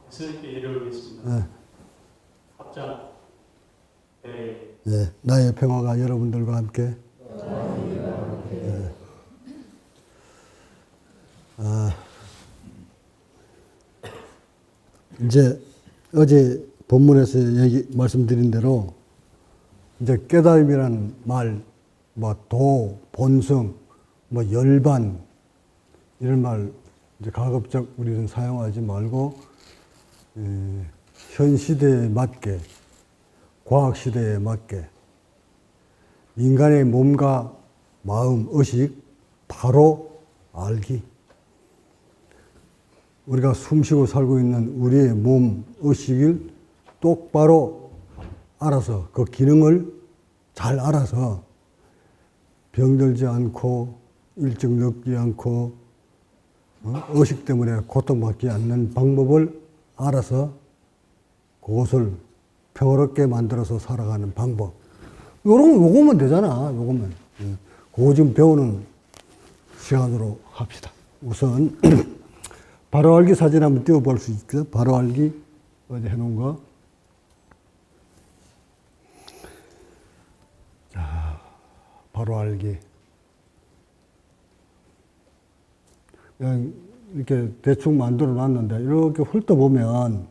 예수님께 예를 올리겠습니다. 네. 합장. 네. 네, 나의 평화가 여러분들과 함께. 네. 이제 어제 본문에서 말씀드린 대로 이제 깨달음이라는 말, 뭐 도, 본성, 뭐 열반 이런 말 이제 가급적 우리는 사용하지 말고 현 시대에 맞게, 과학 시대에 맞게 인간의 몸과 마음, 의식 바로 알기. 우리가 숨쉬고 살고 있는 우리의 몸, 의식을 똑바로 알아서 그 기능을 잘 알아서 병들지 않고 일찍 늙지 않고 의식 때문에 고통받지 않는 방법을 알아서 그것을 평화롭게 만들어서 살아가는 방법. 요거면 되잖아, 요거면. 그거 지금 배우는 시간으로 합시다. 우선, 바로 알기 사진 한번 띄워볼 수 있겠어요? 바로 알기, 어디 해놓은 거. 자, 바로 알기. 그냥 이렇게 대충 만들어 놨는데, 이렇게 훑어보면,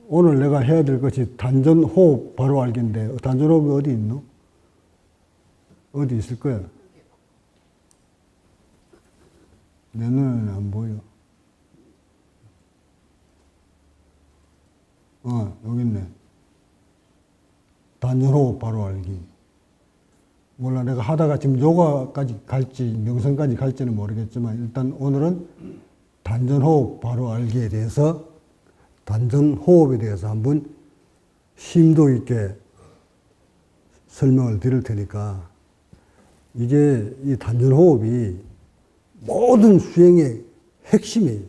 오늘 내가 해야 될 것이 단전호흡 바로 알기인데, 단전호흡이 어디 있노? 어디 있을 거야? 내 눈에는 안 보여. 여기 있네. 단전호흡 바로 알기. 몰라, 내가 하다가 지금 요가까지 갈지, 명상까지 갈지는 모르겠지만, 일단 오늘은 단전호흡 바로 알기에 대해서, 단전호흡에 대해서 한번 심도 있게 설명을 드릴 테니까, 이게 이 단전호흡이 모든 수행의 핵심이에요.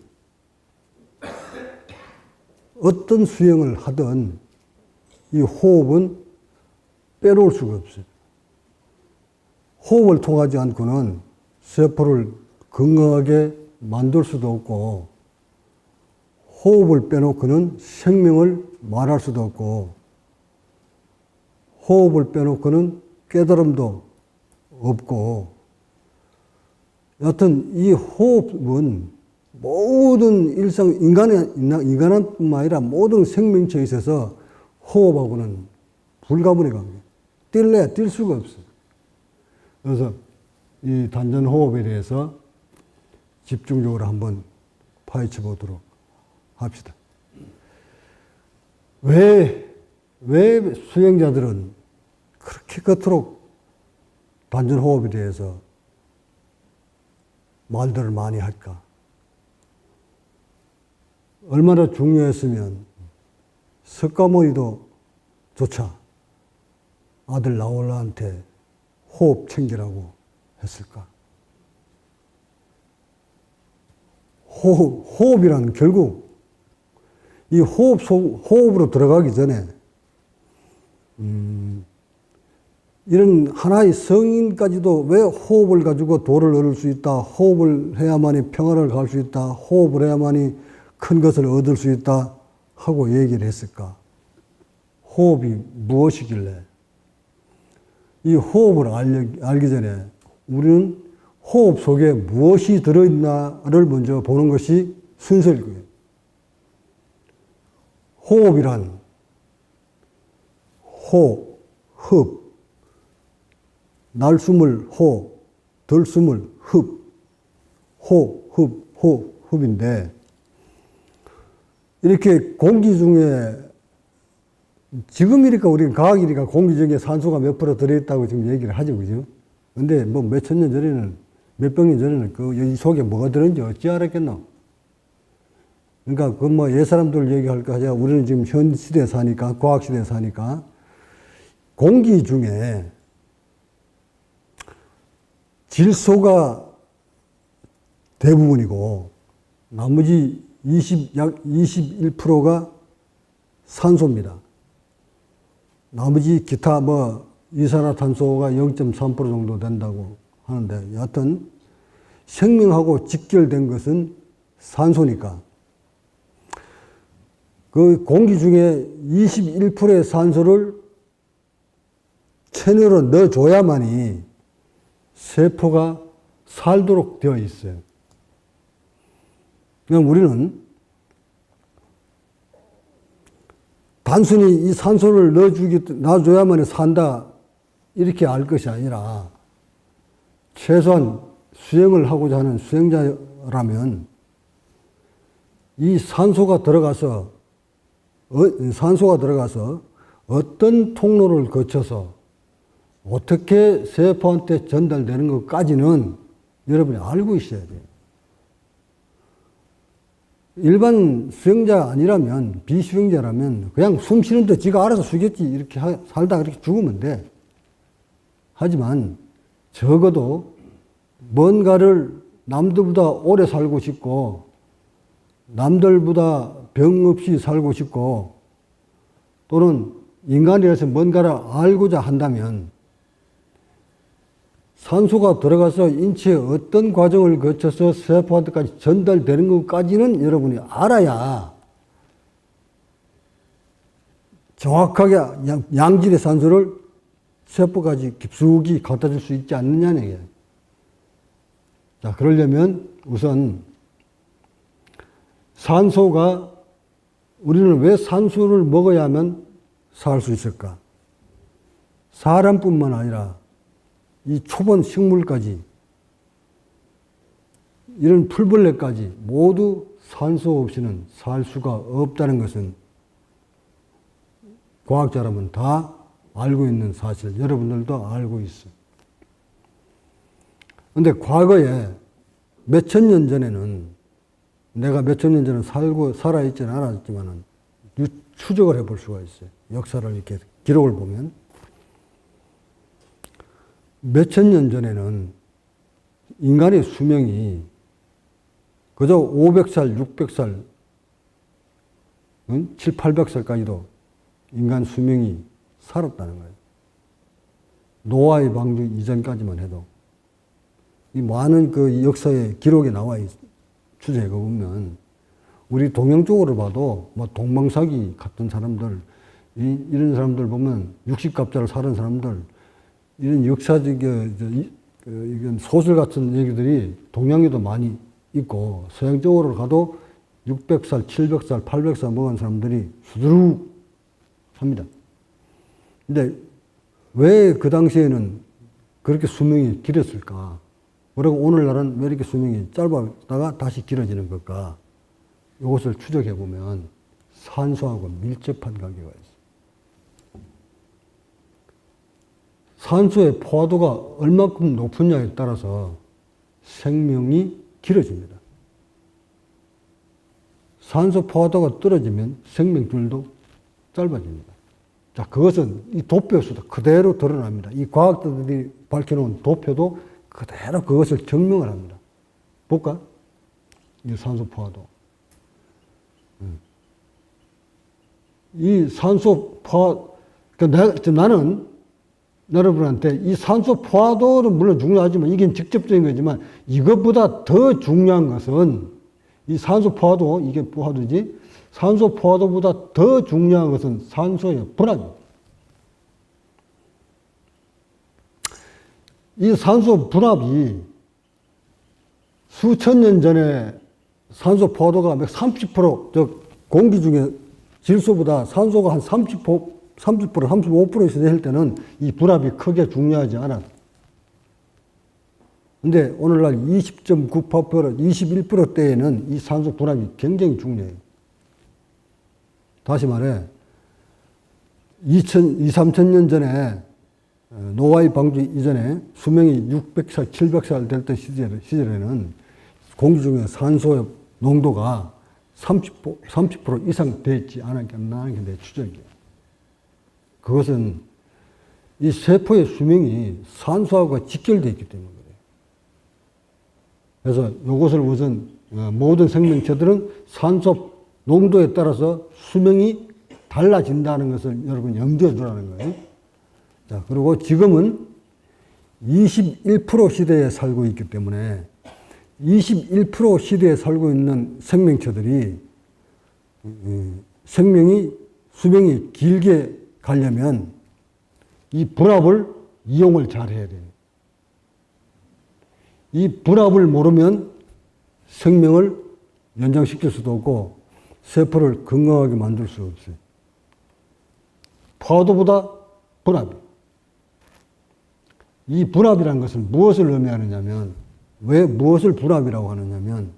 어떤 수행을 하든 이 호흡은 빼놓을 수가 없어요. 호흡을 통하지 않고는 세포를 건강하게 만들 수도 없고, 호흡을 빼놓고는 생명을 말할 수도 없고, 호흡을 빼놓고는 깨달음도 없고, 여하튼 이 호흡은 모든 일상, 인간뿐만 아니라 모든 생명체에 있어서 호흡하고는 불가분의 관계. 뛸래야 뛸 수가 없어요. 그래서 이 단전호흡에 대해서 집중적으로 한번 파헤쳐 보도록 합시다. 왜 수행자들은 그렇게 겉으로 단전호흡에 대해서 말들을 많이 할까? 얼마나 중요했으면 석가모니도 조차 아들 나홀라한테 호흡 챙기라고 했을까? 호흡이란 결국 이 호흡으로 들어가기 전에 이런 하나의 성인까지도 왜 호흡을 가지고 도를 얻을 수 있다, 호흡을 해야만이 평화를 갈 수 있다, 호흡을 해야만이 큰 것을 얻을 수 있다 하고 얘기를 했을까? 호흡이 무엇이길래? 이 호흡을 알기 전에 우리는 호흡 속에 무엇이 들어있나를 먼저 보는 것이 순서일 거예요. 호흡이란 호, 흡, 날숨을 호, 들숨을 흡, 호, 흡, 호, 흡인데, 이렇게 공기 중에, 지금이니까 우리는 과학이니까 공기 중에 산소가 몇 프로 들어있다고 지금 얘기를 하죠, 그죠? 근데 뭐 몇천 년 전에는, 몇백 년 전에는 이 속에 뭐가 들었는지 어찌 알았겠노? 그러니까 그 뭐 옛 사람들 얘기할까 하자, 우리는 지금 현 시대에 사니까, 과학 시대에 사니까, 공기 중에 질소가 대부분이고, 나머지 약 21%가 산소입니다. 나머지 기타 이산화탄소가 0.3% 정도 된다고 하는데, 여하튼 생명하고 직결된 것은 산소니까. 그 공기 중에 21%의 산소를 체내로 넣어줘야만이 세포가 살도록 되어 있어요. 그럼 우리는 단순히 이 산소를 놔줘야만 산다, 이렇게 알 것이 아니라, 최소한 수행을 하고자 하는 수행자라면, 이 산소가 들어가서 어떤 통로를 거쳐서 어떻게 세포한테 전달되는 것까지는 여러분이 알고 있어야 돼요. 일반 수행자 아니라면, 비수행자라면 그냥 숨 쉬는데 지가 알아서 쉬겠지, 이렇게 살다 이렇게 죽으면 돼. 하지만 적어도 뭔가를 남들보다 오래 살고 싶고, 남들보다 병 없이 살고 싶고, 또는 인간이라서 뭔가를 알고자 한다면 산소가 들어가서 인체에 어떤 과정을 거쳐서 세포한테까지 전달되는 것까지는 여러분이 알아야 정확하게 양질의 산소를 세포까지 깊숙이 갖다 줄 수 있지 않느냐는 얘기예요. 자, 그러려면 우선 산소가, 우리는 왜 산소를 먹어야만 살 수 있을까? 사람뿐만 아니라 이 초본 식물까지, 이런 풀벌레까지 모두 산소 없이는 살 수가 없다는 것은 과학자라면 다 알고 있는 사실, 여러분들도 알고 있어요. 근데 과거에 몇천 년 전에는, 내가 몇천 년 전에 살아있지는 않았지만은 추적을 해볼 수가 있어요. 역사를 이렇게 기록을 보면. 몇천 년 전에는 인간의 수명이 그저 500살, 600살, 7, 800살까지도 인간 수명이 살았다는 거예요. 노아의 방주 이전까지만 해도. 이 많은 그 역사의 기록에 나와 추적해 보면, 우리 동양 쪽으로 봐도 뭐 동방사기 같은 사람들, 이런 사람들 보면 60갑자를 살은 사람들, 이런 역사적 이건 소설 같은 얘기들이 동양에도 많이 있고, 서양 쪽으로 가도 600살, 700살, 800살 먹은 사람들이 수두룩 합니다. 근데 왜 그 당시에는 그렇게 수명이 길었을까? 그리고 오늘날은 왜 이렇게 수명이 짧아다가 다시 길어지는 걸까? 이것을 추적해 보면 산소하고 밀접한 관계가 있어요. 산소의 포화도가 얼마큼 높으냐에 따라서 생명이 길어집니다. 산소 포화도가 떨어지면 생명줄도 짧아집니다. 자, 그것은 이 도표에서도 그대로 드러납니다. 이 과학자들이 밝혀놓은 도표도 그대로 그것을 증명을 합니다. 볼까? 이 산소 포화도. 이 산소 포화, 그러니까 나는 여러분한테 이 산소 포화도는 물론 중요하지만, 이게 직접적인 거지만, 이것보다 더 중요한 것은 이 산소 포화도, 이게 포화도지, 산소 포화도보다 더 중요한 것은 산소의 분압입니다. 이 산소 분압이 수천 년 전에 산소 포화도가 30%, 공기 중에 질소보다 산소가 한 30%, 35% 있을 때는 이 분압이 크게 중요하지 않았어요. 근데 오늘날 20.98%, 21%대에는 이 산소 분압이 굉장히 중요해요. 다시 말해, 3천 년 전에 노아의 방주 이전에 수명이 600살, 700살 될 때 시절에는 공기 중에 산소의 농도가 30% 이상 되지 않았겠나, 이게 내 추정이에요. 그것은 이 세포의 수명이 산소하고 직결되어 있기 때문에 그래요. 그래서 이것을 우선 모든 생명체들은 산소 농도에 따라서 수명이 달라진다는 것을 여러분 염두에 두라는 거예요. 자, 그리고 지금은 21% 시대에 살고 있기 때문에 21% 시대에 살고 있는 생명체들이 생명이 수명이 길게 가려면 이 분압을 이용을 잘 해야 돼요. 이 분압을 모르면 생명을 연장시킬 수도 없고 세포를 건강하게 만들 수 없어요. 파도보다 분압. 이 분압이라는 것은 무엇을 의미하느냐면, 왜 무엇을 분압이라고 하느냐면,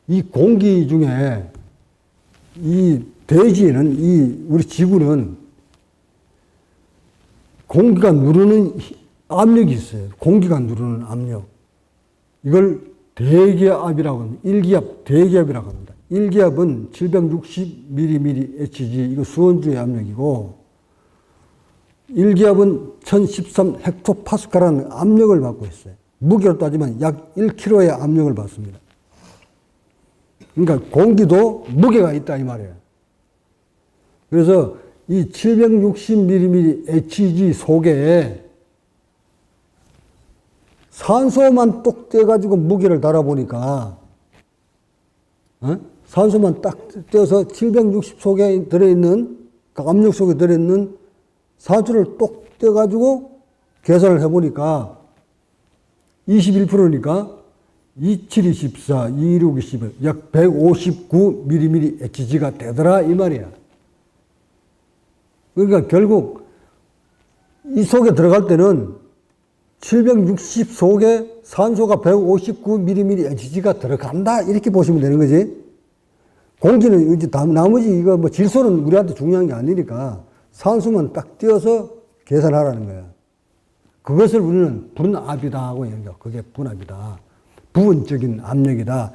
이 공기 중에 이 대지에는, 이 우리 지구는 공기가 누르는 압력이 있어요. 공기가 누르는 압력. 이걸 대기압이라고 합니다. 일기압, 대기압이라고 합니다. 일기압은 760mm Hg, 이거 수온주의 압력이고, 일기압은 1013 헥토파스칼이라는 압력을 받고 있어요. 무게로 따지면 약 1kg의 압력을 받습니다. 그러니까 공기도 무게가 있다 이 말이에요. 그래서 이 760mm Hg 속에 산소만 똑 떼가지고 무게를 달아보니까, 산소만 딱 떼어서 760 속에 들어있는, 그 압력 속에 들어있는 산소를 똑 떼가지고 계산을 해보니까 21%니까 27이 14, 26이 11, 약 159mm Hg가 되더라 이 말이야. 그러니까 결국 이 속에 들어갈 때는 760 속에 산소가 159mm Hg가 들어간다 이렇게 보시면 되는 거지. 공기는 이제 나머지 이거 뭐 질소는 우리한테 중요한 게 아니니까 산소만 딱 띄어서 계산하라는 거야. 그것을 우리는 분압이다 하고 얘기해요. 그게 분압이다. 부분적인 압력이다.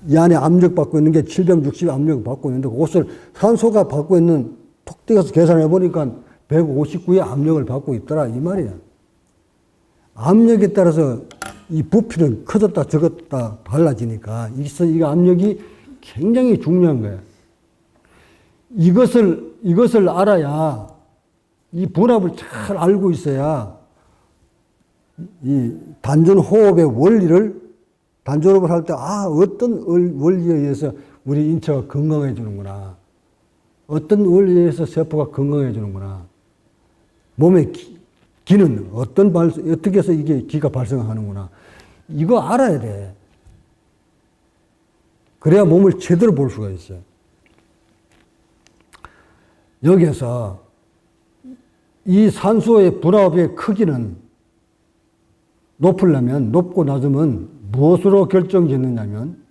이 안에 압력 받고 있는 게 760 압력을 받고 있는데 그것을 산소가 받고 있는 톡 띄어서 계산해 보니까 159의 압력을 받고 있더라 이 말이야. 압력에 따라서 이 부피는 커졌다 적었다 달라지니까 이 압력이 굉장히 중요한 거야. 이것을 알아야, 이 분압을 잘 알고 있어야 이 단전호흡의 원리를, 단전호흡을 할 때 어떤 원리에 의해서 우리 인체가 건강해지는구나, 어떤 원리에 의해서 세포가 건강해지는구나, 몸의 기는 어떻게 해서 이게 기가 발생하는구나, 이거 알아야 돼. 그래야 몸을 제대로 볼 수가 있어요. 여기에서 이 산소의 분압의 크기는 높고 낮으면 무엇으로 결정짓느냐면,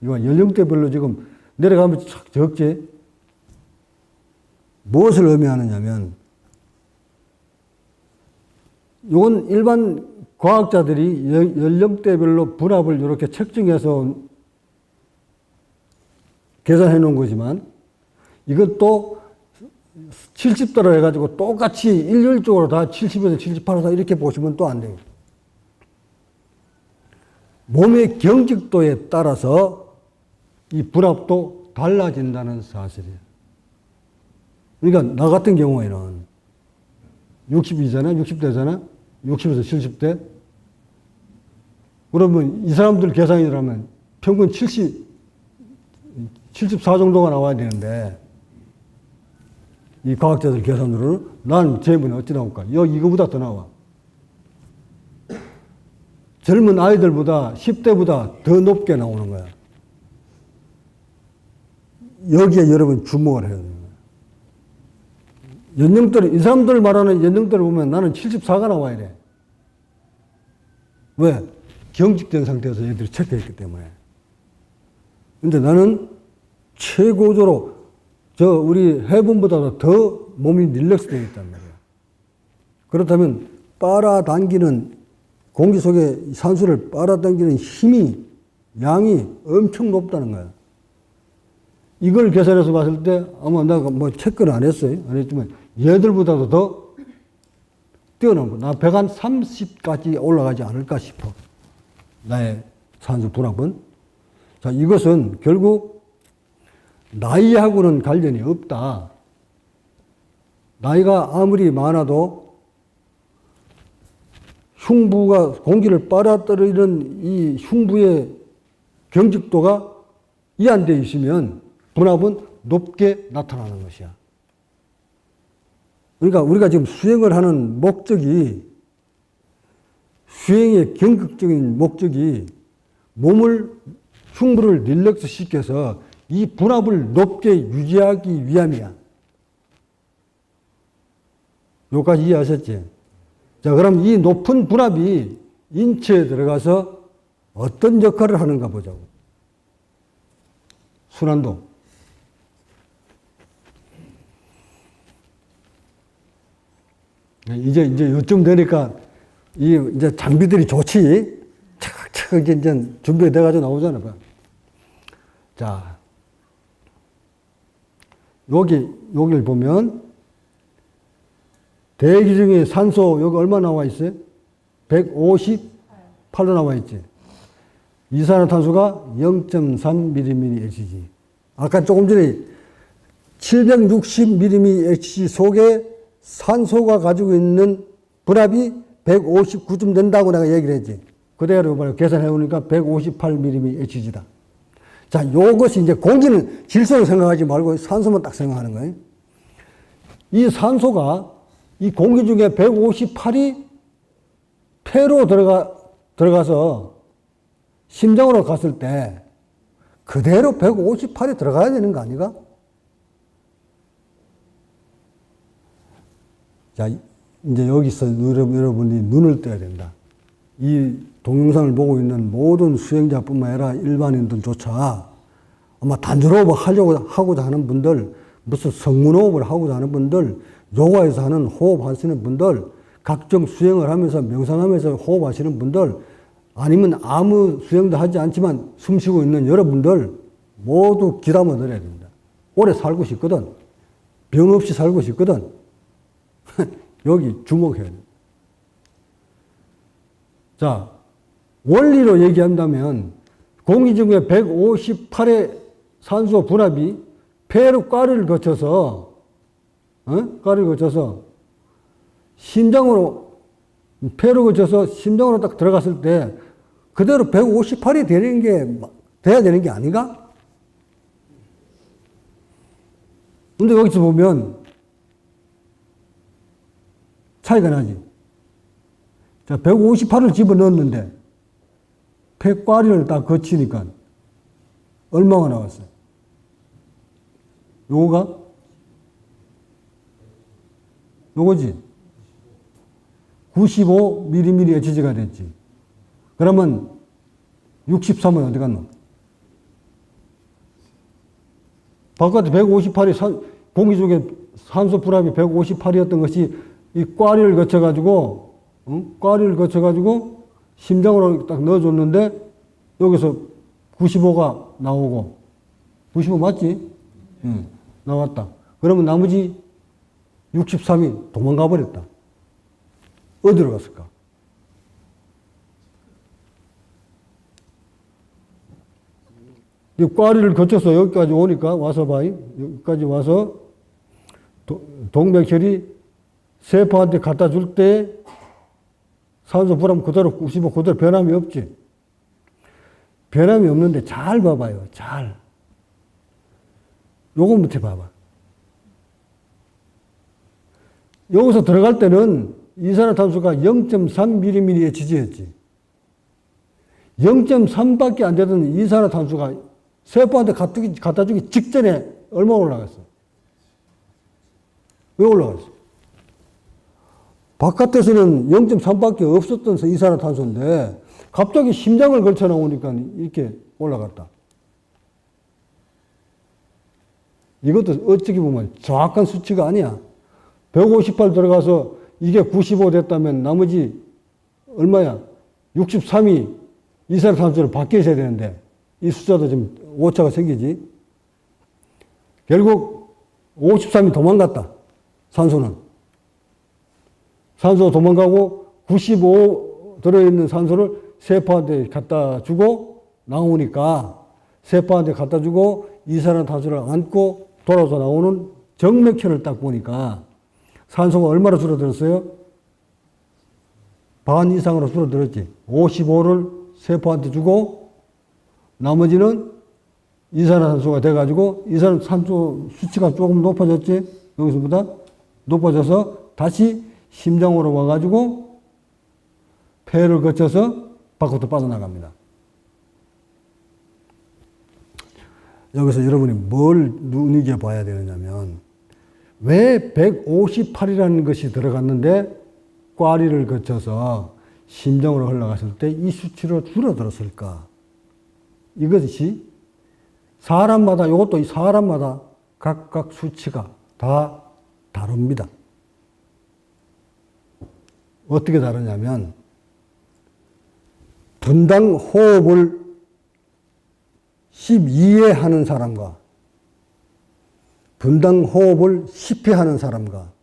이거 연령대별로 지금 내려가면 착 적지? 무엇을 의미하느냐면, 이건 일반 과학자들이 연령대별로 분압을 이렇게 측정해서 계산해 놓은 거지만, 이건 또 70도로 해가지고 똑같이 일률적으로 다 70에서 78에서 이렇게 보시면 또 안 돼요. 몸의 경직도에 따라서 이 분압도 달라진다는 사실이에요. 그러니까 나 같은 경우에는 60이잖아, 60대잖아, 60에서 70대. 그러면 이 사람들 계산이라면 평균 74 정도가 나와야 되는데, 이 과학자들 계산으로는 난 제문이 어찌 나올까? 이거보다 더 나와. 젊은 아이들보다 10대보다 더 높게 나오는 거야. 여기에 여러분 주목을 해야 돼요. 이 사람들 말하는 연령대를 보면 나는 74가 나와야 돼. 왜? 경직된 상태에서 얘들이 체크했기 때문에. 근데 나는 최고조로 우리 해분보다도 더 몸이 릴렉스 되어 있단 말이야. 그렇다면 빨아당기는, 공기 속에 산소를 빨아당기는 양이 엄청 높다는 거야. 이걸 계산해서 봤을 때 아마 내가 뭐 체크를 안 했어요. 안 했지만 얘들보다도 더 뛰어난 거. 나 130까지 올라가지 않을까 싶어. 나의 산소 분압은. 자, 이것은 결국 나이하고는 관련이 없다. 나이가 아무리 많아도 흉부가 공기를 빨아들이는 이 흉부의 경직도가 이완되어 있으면 분압은 높게 나타나는 것이야. 그러니까 우리가 지금 수행을 하는 목적이, 수행의 경극적인 목적이 몸을, 흉부를 릴렉스 시켜서 이 분압을 높게 유지하기 위함이야. 여기까지 이해하셨지? 자, 그럼 이 높은 분압이 인체에 들어가서 어떤 역할을 하는가 보자고. 순환도. 이제 요쯤 되니까 이제 장비들이 좋지. 차근차근 이제 준비돼가지고 나오잖아. 자, 여기를 보면 대기 중에 산소 여기 얼마 나와 있어요? 158로 나와 있지. 이산화탄소가 0.3mmHg. 아까 조금 전에 760mmHg 속에 산소가 가지고 있는 분압이 159쯤 된다고 내가 얘기를 했지. 그대로 계산해 보니까 158mmHg다. 자, 요것이 이제 공기는 질소를 생각하지 말고 산소만 딱 생각하는 거예요. 이 산소가 이 공기 중에 158이 폐로 들어가서 심장으로 갔을 때 그대로 158이 들어가야 되는 거 아닌가? 자, 이제 여기서 여러분이 눈을 떠야 된다. 이 동영상을 보고 있는 모든 수행자뿐만 아니라 일반인들조차 아마 단전호흡을 하고자 하는 분들, 무슨 성문호흡을 하고자 하는 분들, 요가에서 하는 호흡 하시는 분들, 각종 수행을 하면서 명상하면서 호흡하시는 분들, 아니면 아무 수행도 하지 않지만 숨 쉬고 있는 여러분들 모두 귀담아 들어야 됩니다. 오래 살고 싶거든. 병 없이 살고 싶거든. 여기 주목해야 됩니다. 자, 원리로 얘기한다면 공기 중에 158의 산소 분압이 폐로 꽈리를 거쳐서 심장으로, 폐로 거쳐서 심장으로 딱 들어갔을 때 그대로 158이 돼야 되는 게 아닌가? 근데 여기서 보면 차이가 나지. 자, 158을 집어 넣었는데 폐꽈리를 딱 거치니까 얼마가 나왔어요? 요거지. 95mmHg가 됐지. 그러면 63은 어디 갔노? 바깥에 158이 공기 중에 산소 불합이 158이었던 것이 이 꽈리를 거쳐가지고, 심장으로 딱 넣어줬는데, 여기서 95가 나오고, 95 맞지? 응, 나왔다. 그러면 나머지 63이 도망가 버렸다. 어디로 갔을까? 이 꽈리를 거쳐서 여기까지 오니까, 와서 봐요. 여기까지 와서, 동맥혈이 세포한테 갖다 줄 때 산소 불합 그대로 95 그대로 변함이 없지. 변함이 없는데 잘 봐봐요. 잘. 요거부터 봐봐. 여기서 들어갈 때는 이산화탄소가 0.3mmHg였지. 0.3밖에 안 되던 이산화탄소가 세포한테 갖다 주기 직전에 얼마 올라갔어? 왜 올라갔어? 바깥에서는 0.3밖에 없었던 이산화탄소인데 갑자기 심장을 걸쳐 나오니까 이렇게 올라갔다. 이것도 어떻게 보면 정확한 수치가 아니야. 158 들어가서 이게 95 됐다면 나머지 얼마야? 63이 이산화탄소를 밖에 있어야 되는데 이 숫자도 좀 오차가 생기지. 결국 53이 도망갔다. 산소는. 산소 도망가고 95 들어있는 산소를 세포한테 갖다 주고 나오니까 세포한테 갖다 주고 이산화탄소를 안고 돌아서 나오는 정맥혈을 딱 보니까 산소가 얼마나 줄어들었어요? 반 이상으로 줄어들었지. 55를 세포한테 주고 나머지는 이산화탄소가 돼가지고 이산화탄소 수치가 조금 높아졌지. 여기서보다 높아져서 다시 심장으로 와가지고 폐를 거쳐서 밖으로 빠져나갑니다. 여기서 여러분이 뭘 눈여겨봐야 되느냐면 왜 158이라는 것이 들어갔는데 꽈리를 거쳐서 심장으로 흘러갔을 때 이 수치로 줄어들었을까? 이것이 사람마다, 이것도 사람마다 각각 수치가 다 다릅니다. 어떻게 다르냐면 분당 호흡을 12회 하는 사람과 분당 호흡을 10회 하는 사람과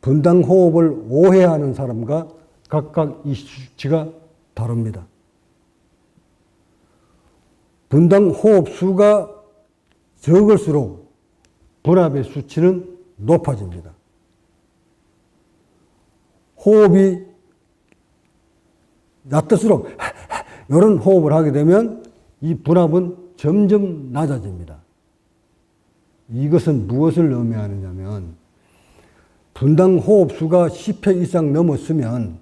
분당 호흡을 5회 하는 사람과 각각 이 수치가 다릅니다. 분당 호흡 수가 적을수록 분압의 수치는 높아집니다. 호흡이 얕을수록 이런 호흡을 하게 되면 이 분압은 점점 낮아집니다. 이것은 무엇을 의미하느냐면 분당 호흡수가 10회 이상 넘었으면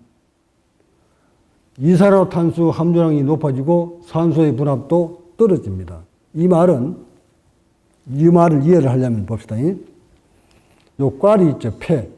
이산화탄소 함유량이 높아지고 산소의 분압도 떨어집니다. 이 말을 이해를 하려면 봅시다. 요 꽈리 있죠, 폐.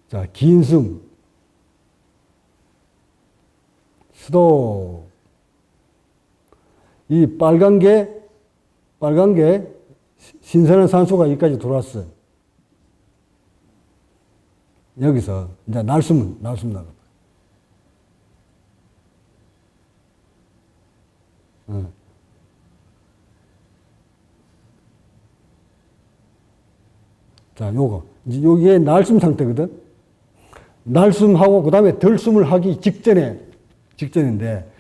자, 긴 숨, 스톱. 이 빨간 게 신선한 산소가 여기까지 들어왔어요. 여기서 이제 날숨 나가. 자, 요게 날숨 상태거든. 날숨하고 그 다음에 덜숨을 하기 직전인데,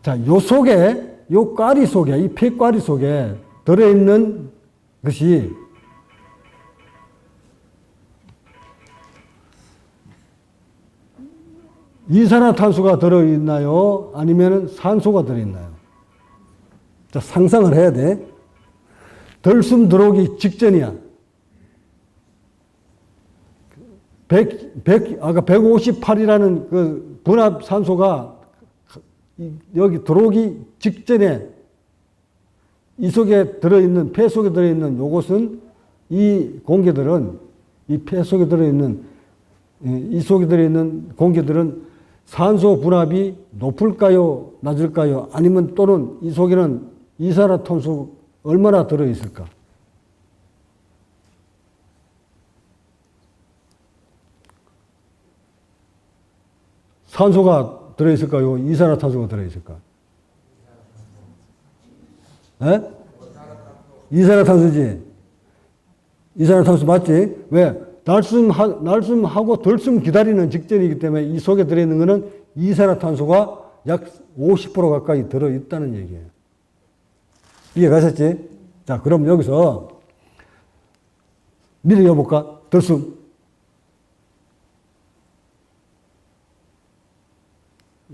자, 요 속에, 요 꽈리 속에, 이 폐꽈리 속에 들어있는 것이 이산화탄소가 들어있나요? 아니면 산소가 들어있나요? 자, 상상을 해야 돼. 덜숨 들어오기 직전이야. 아까 158이라는 그 분압 산소가 여기 들어오기 직전에 이 속에 들어있는, 폐 속에 들어있는 요것은 이 공기들은, 이 폐 속에 들어있는, 이 속에 들어있는 공기들은 산소 분압이 높을까요? 낮을까요? 아니면 또는 이 속에는 이산화탄소 얼마나 들어있을까? 산소가 들어있을까요? 이산화탄소가 들어있을까? 에? 이산화탄소지. 이산화탄소 맞지? 왜? 날숨하고 덜숨 기다리는 직전이기 때문에 이 속에 들어있는 것은 이산화탄소가 약 50% 가까이 들어있다는 얘기예요. 이해 가셨지? 자, 그럼 여기서 미리 해볼까? 덜숨.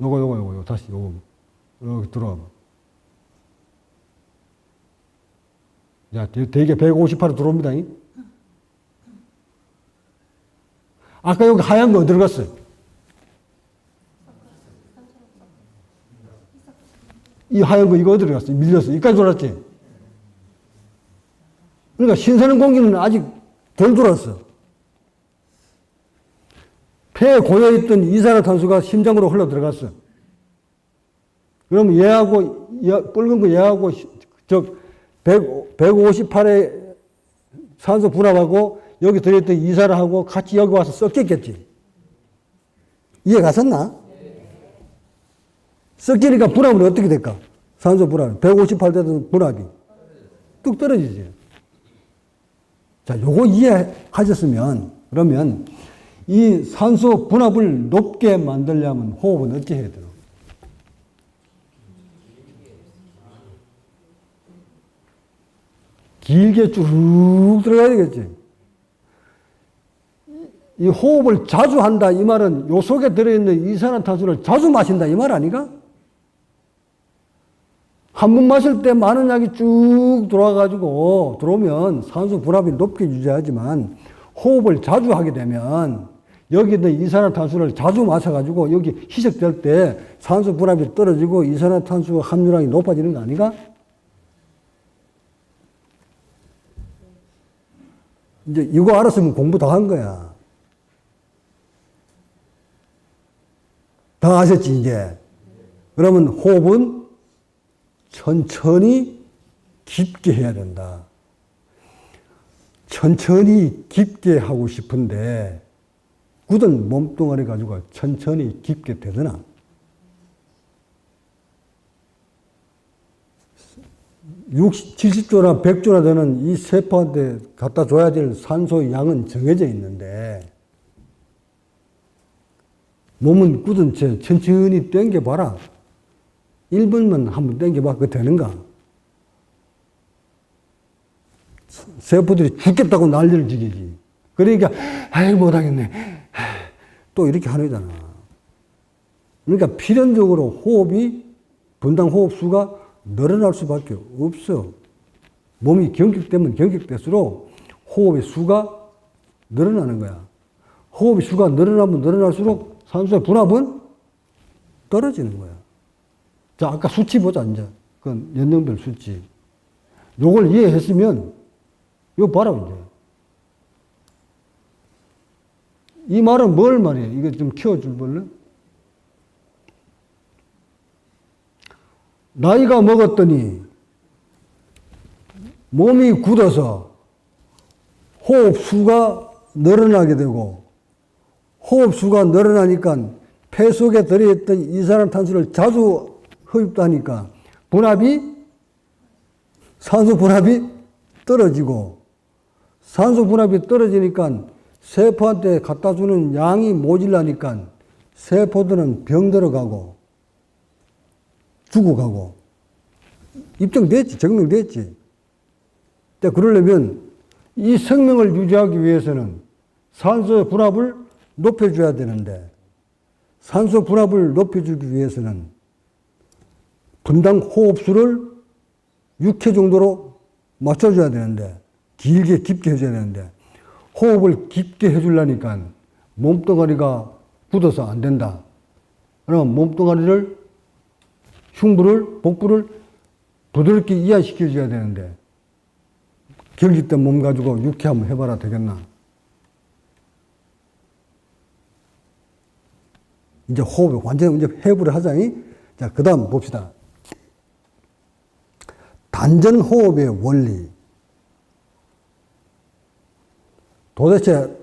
요거, 다시 요거. 여기 들어와봐. 자, 대개 158로 들어옵니다. 아까 여기 하얀 거 어디로 갔어요? 이 하얀 거 이거 어디로 갔어요? 밀렸어. 여기까지 돌았지? 그러니까 신선한 공기는 아직 덜 돌았어. 폐에 고여있던 이산화탄소가 심장으로 흘러 들어갔어. 그럼 얘하고, 붉은 거 얘하고, 158의 산소 분압하고 여기 들어있던 이산화하고 같이 여기 와서 섞였겠지. 이해 갔었나? 섞이니까 분압은 어떻게 될까? 산소 분압. 158 되던 분압이 뚝 떨어지지. 자, 요거 이해하셨으면, 그러면 이 산소 분압을 높게 만들려면 호흡은 어떻게 해야 되나? 길게 쭉 들어가야 되겠지. 이 호흡을 자주 한다 이 말은 요 속에 들어있는 이산화탄소를 자주 마신다 이 말 아닌가? 한 번 마실 때 많은 약이 쭉 들어오면 산소 분압이 높게 유지하지만 호흡을 자주 하게 되면 여기 있는 이산화탄소를 자주 마셔가지고 여기 희석될 때 산소 분압이 떨어지고 이산화탄소 함유량이 높아지는 거 아닌가? 이제 이거 알았으면 공부 다 한 거야. 다 아셨지, 이제? 그러면 호흡은 천천히 깊게 해야 된다. 천천히 깊게 하고 싶은데, 굳은 몸뚱아리 가지고 천천히 깊게 되더나? 70조나 100조나 되는 이 세포한테 갖다 줘야 될 산소의 양은 정해져 있는데, 몸은 굳은 채 천천히 당겨봐라. 1분만 한번 당겨봐. 그거 되는가? 세포들이 죽겠다고 난리를 지르지. 그러니까, 아이, 못하겠네. 또 이렇게 하는 거잖아. 그러니까 필연적으로 호흡이, 분당 호흡수가 늘어날 수밖에 없어. 몸이 경직되면 경직될수록 호흡의 수가 늘어나는 거야. 호흡의 수가 늘어나면 늘어날수록 산소의 분압은 떨어지는 거야. 자, 아까 수치 보자, 이제. 그건 연령별 수치. 요걸 이해했으면, 이거 봐라, 이제. 이 말은 뭘 말이야? 이거 좀 키워줄 볼래? 나이가 먹었더니 몸이 굳어서 호흡수가 늘어나게 되고 호흡수가 늘어나니까 폐 속에 들어있던 이산화탄소를 자주 흡입하니까 산소 분압이 떨어지고 산소 분압이 떨어지니까 세포한테 갖다 주는 양이 모질라니까 세포들은 병들어가고 죽어가고 입증됐지, 증명됐지. 그러려면 이 생명을 유지하기 위해서는 산소의 분압을 높여줘야 되는데 산소 분압을 높여주기 위해서는 분당 호흡수를 6회 정도로 맞춰줘야 되는데 길게 깊게 해줘야 되는데 호흡을 깊게 해주려니까 몸뚱아리가 굳어서 안 된다. 그러면 몸뚱아리를 흉부를, 복부를 부드럽게 이완시켜줘야 되는데 경직된 몸 가지고 6회 한번 해봐라 되겠나? 이제 호흡을 완전히 이제 회부를 하자니. 자, 그 다음 봅시다. 단전 호흡의 원리. 도대체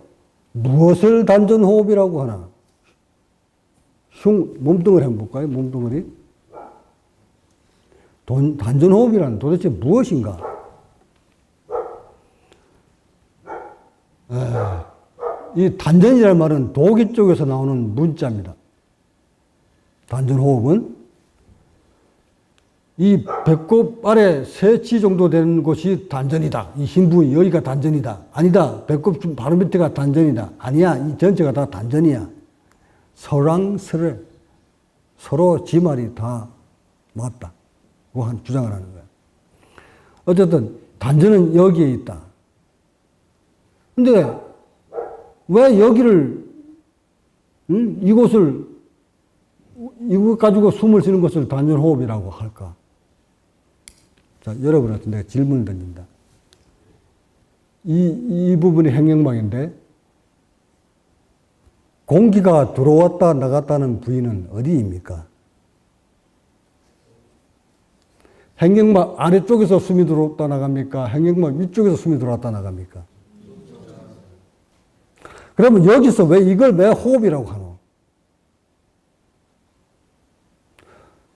무엇을 단전 호흡이라고 하나? 몸뚱어리 한번 볼까요? 몸뚱어리. 단전 호흡이란 도대체 무엇인가? 이 단전이라는 말은 독일 쪽에서 나오는 문자입니다. 단전 호흡은 이 배꼽 아래 3치 정도 되는 곳이 단전이다. 이 흰 부위 여기가 단전이다. 아니다. 배꼽 좀 바로 밑에가 단전이다. 아니야. 이 전체가 다 단전이야. 서랑스레 서로 지 말이 다 맞다. 그 한 주장을 하는 거야. 어쨌든 단전은 여기에 있다. 근데 왜 여기를 이곳 가지고 숨을 쉬는 것을 단전 호흡이라고 할까? 자, 여러분한테 내가 질문을 던진다. 이 부분이 행경막인데 공기가 들어왔다 나갔다는 부위는 어디입니까? 행경막 아래쪽에서 숨이 들어왔다 나갑니까? 행경막 위쪽에서 숨이 들어왔다 나갑니까? 그러면 여기서 왜 호흡이라고 하노?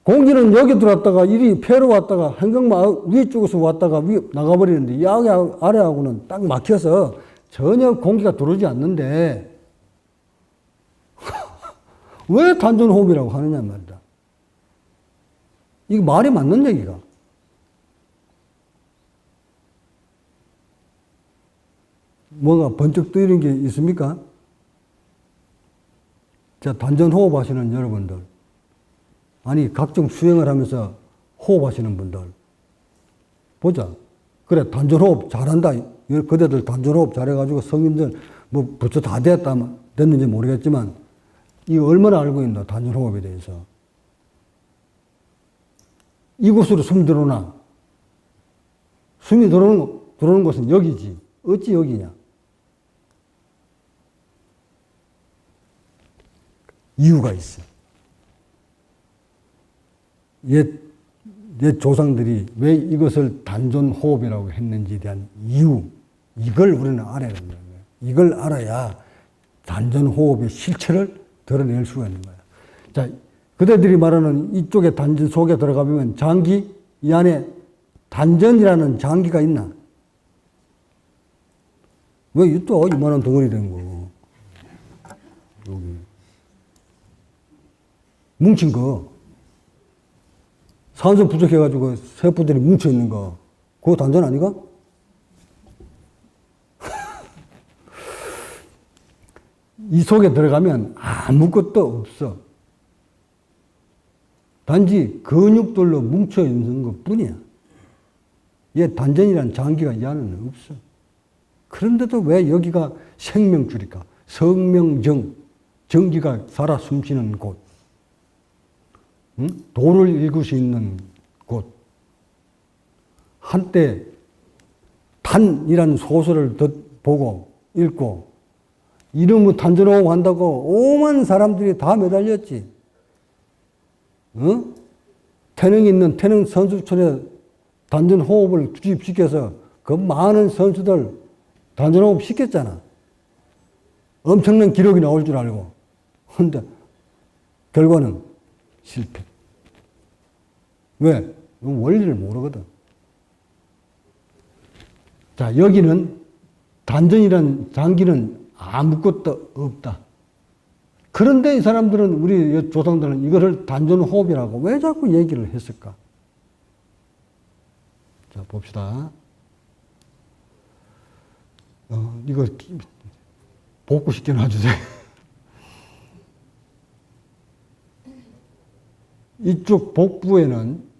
공기는 여기 들어왔다가 이리 폐로 왔다가 한경마 위쪽에서 왔다가 나가버리는데 여기 아래하고는 딱 막혀서 전혀 공기가 들어오지 않는데 왜 단전호흡이라고 하느냐 말이다. 이게 말이 맞는 얘기가. 뭐가 번쩍 뜨이는 게 있습니까? 자, 단전호흡 하시는 여러분들. 아니, 각종 수행을 하면서 호흡하시는 분들. 보자. 그래, 단전호흡 잘한다. 그대들 단전호흡 잘해가지고 성인들, 뭐, 벌써 다 됐는지 모르겠지만, 이거 얼마나 알고 있나, 단전호흡에 대해서. 이곳으로 숨 들어오나? 숨이 들어오는 곳은 여기지. 어찌 여기냐? 이유가 있어. 옛 조상들이 왜 이것을 단전호흡이라고 했는지에 대한 이유, 이걸 우리는 알아야 된다는 거예요. 이걸 알아야 단전호흡의 실체를 드러낼 수가 있는 거예요. 자, 그대들이 말하는 이쪽에 단전 속에 들어가면 장기, 이 안에 단전이라는 장기가 있나? 왜 또 이만한 덩어리 된 거? 여기. 뭉친 거. 산소 부족해가지고 세포들이 뭉쳐있는 거. 그거 단전 아니가? 이 속에 들어가면 아무것도 없어. 단지 근육들로 뭉쳐있는 것 뿐이야. 얘 단전이란 장기가 이 안에는 없어. 그런데도 왜 여기가 생명줄일까? 성명정, 정기가 살아 숨쉬는 곳. 응? 도를 읽을 수 있는 곳. 한때 단이라는 소설을 보고 읽고 이름을 단전호흡 한다고 오만 사람들이 다 매달렸지. 응? 태능 있는 태능 선수촌에 단전호흡을 주입시켜서 그 많은 선수들 단전호흡 시켰잖아. 엄청난 기록이 나올 줄 알고. 근데 결과는 실패. 왜? 원리를 모르거든. 자, 여기는 단전이란 장기는 아무것도 없다. 그런데 이 사람들은, 우리 조상들은 이거를 단전호흡이라고 왜 자꾸 얘기를 했을까? 자, 봅시다. 이거 복구시켜 놔주세요. 이쪽 복부에는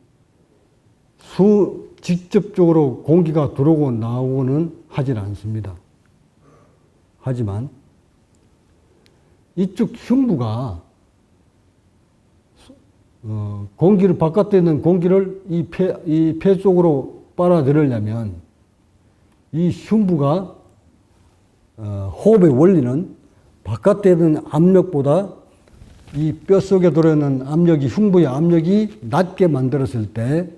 직접적으로 공기가 들어오고 나오고는 하질 않습니다. 하지만 이쪽 흉부가 공기를, 바깥에 있는 공기를 이 폐 쪽으로 빨아들이려면 이 흉부가 호흡의 원리는 바깥에 있는 압력보다 이 뼛속에 들어있는 압력이, 흉부의 압력이 낮게 만들었을 때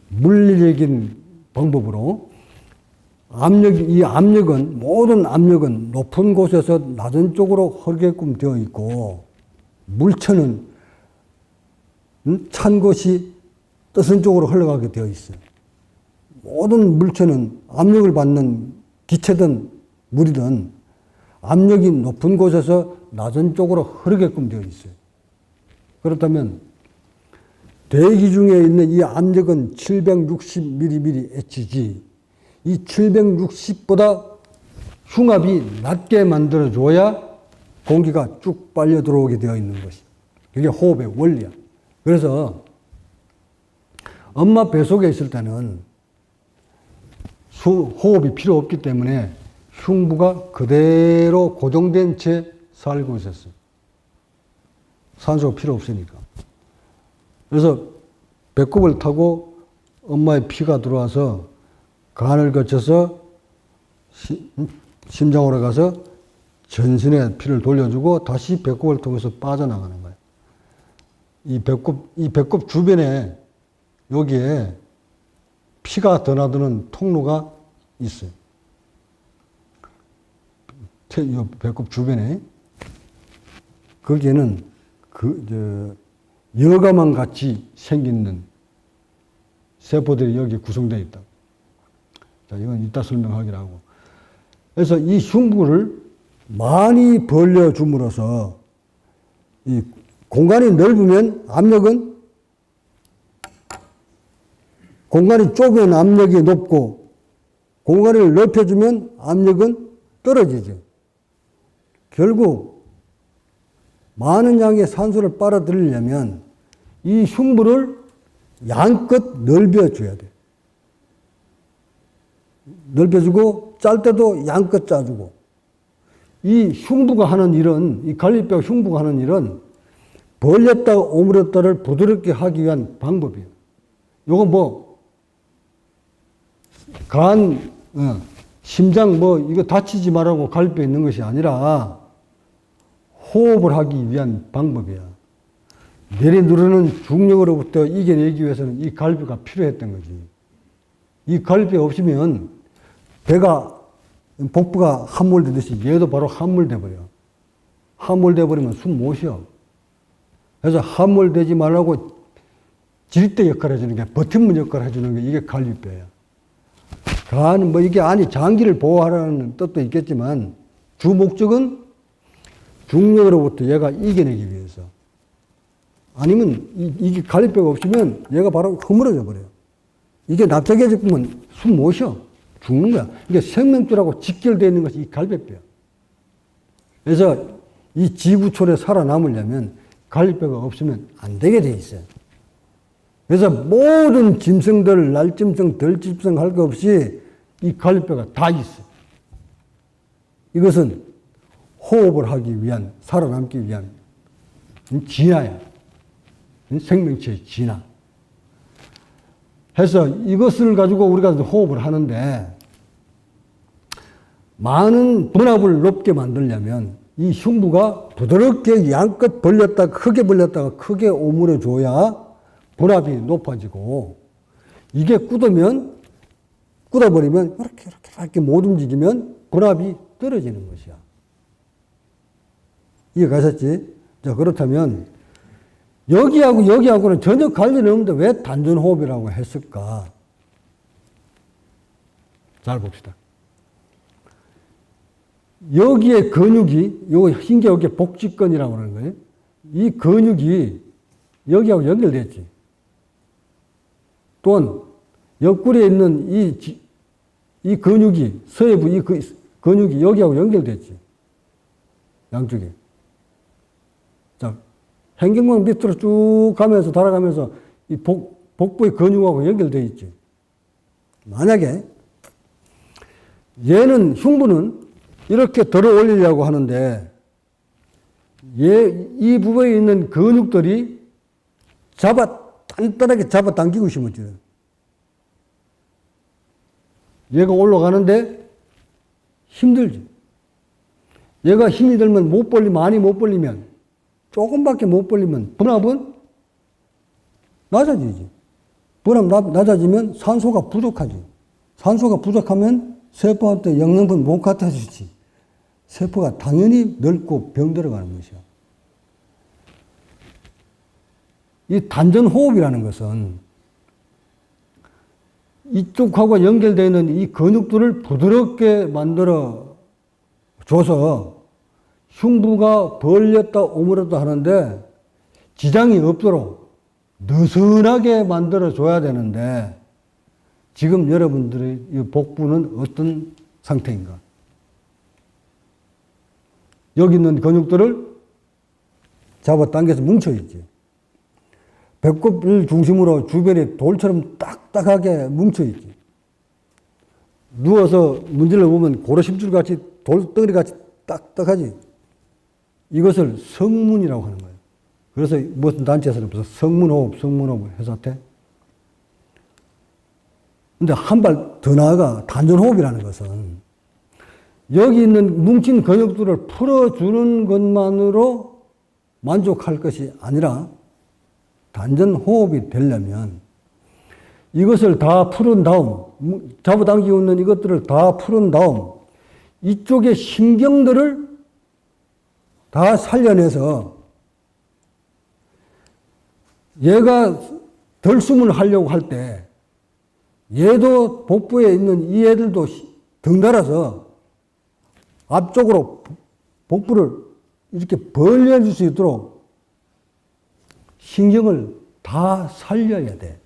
물리적인 방법으로 이 압력은, 모든 압력은 높은 곳에서 낮은 쪽으로 흐르게끔 되어 있고, 물체는 찬 것이 뜨신 쪽으로 흘러가게 되어 있어요. 모든 물체는 압력을 받는 기체든 물이든 압력이 높은 곳에서 낮은 쪽으로 흐르게끔 되어 있어요. 그렇다면 대기 중에 있는 이 압력은 760mmHg, 이 760보다 흉압이 낮게 만들어줘야 공기가 쭉 빨려 들어오게 되어 있는 것이. 그게 호흡의 원리야. 그래서 엄마 뱃속에 있을 때는 호흡이 필요 없기 때문에 흉부가 그대로 고정된 채 살고 있었어요. 산소가 필요 없으니까. 그래서 배꼽을 타고 엄마의 피가 들어와서 간을 거쳐서 심장으로 가서 전신에 피를 돌려주고 다시 배꼽을 통해서 빠져나가는 거예요. 이 배꼽 주변에 여기에 피가 드나드는 통로가 있어요. 요 배꼽 주변에 거기에는 여과만 같이 생기는 세포들이 여기 구성되어 있다. 자, 이건 이따 설명하기로 하고. 그래서 이 흉부를 많이 벌려줌으로써 이 공간이 넓으면 압력은, 공간이 좁으면 압력이 높고 공간을 넓혀주면 압력은 떨어지죠. 결국 많은 양의 산소를 빨아들이려면 이 흉부를 양껏 넓혀줘야 돼. 넓혀주고 짤 때도 양껏 짜주고. 이 흉부가 하는 일은, 이 갈비뼈 흉부가 하는 일은 벌렸다가 오므렸다를 부드럽게 하기 위한 방법이에요. 요건 뭐 심장 이거 다치지 말라고 갈비뼈 있는 것이 아니라 호흡을 하기 위한 방법이야. 내리누르는 중력으로부터 이겨내기 위해서는 이 갈비가 필요했던 거지. 이 갈비가 없으면 복부가 함몰되듯이 얘도 바로 함몰돼 버려. 함몰돼 버리면 숨 못 쉬어. 그래서 함몰되지 말라고 지렛대 역할을 해주는 게, 버팀목 역할을 해주는 게 이게 갈비뼈야. 간은 이게 안이 장기를 보호하라는 뜻도 있겠지만 주 목적은 중력으로부터 얘가 이겨내기 위해서. 아니면 이게 갈비뼈가 없으면 얘가 바로 허물어져 버려요. 이게 납작해지면 숨 못 쉬어. 죽는 거야. 이게 생명줄하고 직결되어 있는 것이 이 갈비뼈야. 그래서 이 지구촌에 살아남으려면 갈비뼈가 없으면 안 되게 돼 있어요. 그래서 모든 짐승들, 날짐승, 덜짐승 할 거 없이 이 갈비뼈가 다 있어. 이것은 호흡을 하기 위한, 살아남기 위한 진화야. 생명체의 진화. 해서 이것을 가지고 우리가 호흡을 하는데, 많은 분압을 높게 만들려면 이 흉부가 부드럽게 양껏 벌렸다가 크게 벌렸다가 크게 오므려 줘야 분압이 높아지고, 이게 굳어버리면 이렇게 못 움직이면 분압이 떨어지는 것이야. 이해 가셨지? 자, 그렇다면 여기하고는 전혀 관련이 없는데 왜 단전호흡이라고 했을까? 잘 봅시다. 여기에 근육이, 요 흰게 여기 복직근이라고 하는 거예요. 이 근육이 여기하고 연결됐지. 또한 옆구리에 있는 이 근육이, 서해부 이 근육이 여기하고 연결됐지. 양쪽에. 자, 행경망 밑으로 쭉 가면서, 달아가면서 이 복부의 근육하고 연결되어 있지. 만약에 얘는, 흉부는 이렇게 들어 올리려고 하는데, 이 부분에 있는 근육들이 단단하게 잡아당기고 있으면 어찌 돼요? 얘가 올라가는데 힘들지. 얘가 힘이 들면 많이 못 벌리면, 조금밖에 못 벌리면 분압은 낮아지지. 분압 낮아지면 산소가 부족하지. 산소가 부족하면 세포한테 영양분 못 갖다 주지. 세포가 당연히 늙고 병들어가는 것이야. 이 단전호흡이라는 것은 이쪽하고 연결되어 있는 이 근육들을 부드럽게 만들어 줘서 흉부가 벌렸다 오므렸다 하는데 지장이 없도록 느슨하게 만들어 줘야 되는데, 지금 여러분들의 이 복부는 어떤 상태인가? 여기 있는 근육들을 잡아당겨서 뭉쳐있지. 배꼽을 중심으로 주변에 돌처럼 딱딱하게 뭉쳐있지. 누워서 문질러 보면 고로심줄같이 돌덩어리같이 딱딱하지. 이것을 성문이라고 하는 거예요. 그래서 무슨 단체에서는 무슨 성문호흡 해서 근데 한 발 더 나아가 단전호흡이라는 것은 여기 있는 뭉친 근육들을 풀어주는 것만으로 만족할 것이 아니라, 단전호흡이 되려면 이것을 다 풀은 다음, 잡아당기고 있는 이것들을 다 풀은 다음, 이쪽의 신경들을 다 살려내서 얘가 덜숨을 하려고 할 때 얘도 복부에 있는 이 애들도 덩달아서 앞쪽으로 복부를 이렇게 벌려줄 수 있도록 신경을 다 살려야 돼.